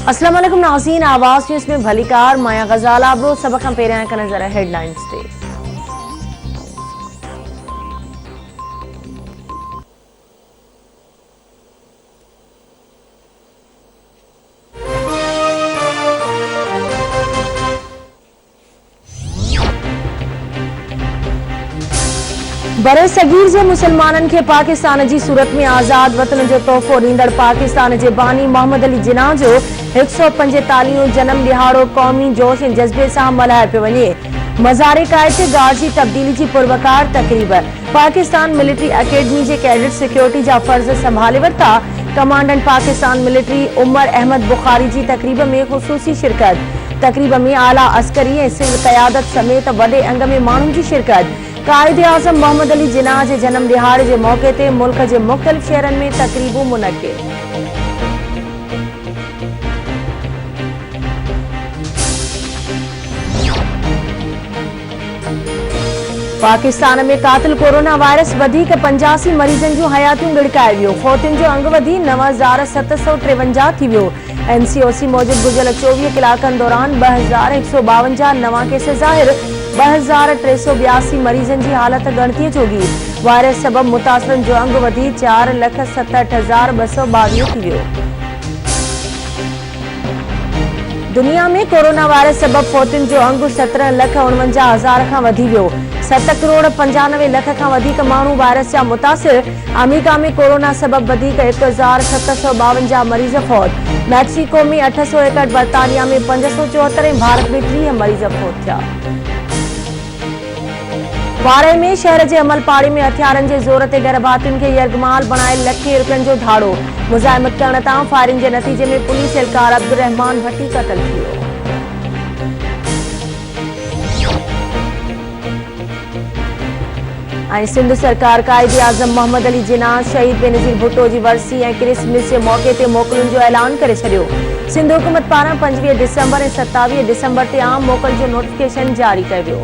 अस्सलाम वालेकुम नाज़रीन, आवाज़ न्यूज़ में भलीकार माया गजाल आबरो सबक हम पेरियां का नजर हेडलाइंस ते। बरे सगीर जे मुसलमानन के पाकिस्तान जी सूरत में आज़ाद वतन जो तोहफ़ो ॾींदड़ पाकिस्तान जे बानी मोहम्मद अली जिन्ना जो 145 जन्म दिहाड़ो क़ौमी जोश ऐं जज़्बे सां मल्हायो पियो वञे। मज़ारे क़ाइद गार्ड जी तब्दीली जी पुरवकार तक़रीब। पाकिस्तान मिलिट्री अकेडमी जे कैडेट सिक्योरिटी जा फर्ज़ संभाले वरिता। कमांडेंट पाकिस्तान मिलिट्री उमर अहमद बुखारी जी तक़रीब में ख़ुसूसी शिरकत। तक़रीब में आला अस्करी ऐं सिंध क़यादत समेत वॾे अंग में माण्हुनि जी शिरकत। कायदे आज़म मोहम्मद अली जिन्ना जे जन्म दिहाड़े जे मौके ते मुल्क जे मुख़्तलिफ़ शहरनि में तक़रीबूं मुनक़िद। पाकिस्तान में कातिल कोरोना वायरस वधीक 85 मरीजन जूं हयातियूं गिड़काए वियो। फौतियुनि जो अंग वधी 9753 थी वियो। एनसीओसी मूजिब गुज़िरियल 24 कलाकनि दौरान 2152 नवां केस ज़ाहिर। 2382 मरीजन की हालत गणतीअ जोगी। वायरस सबब मुतासिरन जो अंग वधी 4,67,222 थी वियो। दुनिया में कोरोना वायरस सबब फौतियुनि जो अंग 17,49,000 खां वधी वियो। 7,95,00,000 खां वधीक माण्हू वायरस जा मुतासिर। अमेरिका में कोरोना सबब वधीक 1,752 मरीज फौत। मैक्सिको में 861, बर्तानिया में 574 ऐं भारत में 30 मरीज फौत थिया। वारे में शहर के अमलपाड़ी में हथियारन के जोर ते गर्भातियुनि खे यरगमाल बणाए लखे रुपयनि जो धाड़ो। मुज़ाहिमत करण तां फायरिंग के नतीजे में पुलिस एहलकार अब्दुर्रहमान भट्टी क़त्ल थी वियो। सिंध सरकार कायदे आज़म मोहम्मद अली जिन्ना शहीद बेनज़ीर भुट्टो की वरसी और क्रिसमस के मौके ते मोकलुनि जो ऐलान करे छॾियो। सिंध हुकूमत पारां 25 डिसंबर और 27 डिसंबर ते आम मोकल जो नोटिफिकेशन जारी कयो वियो।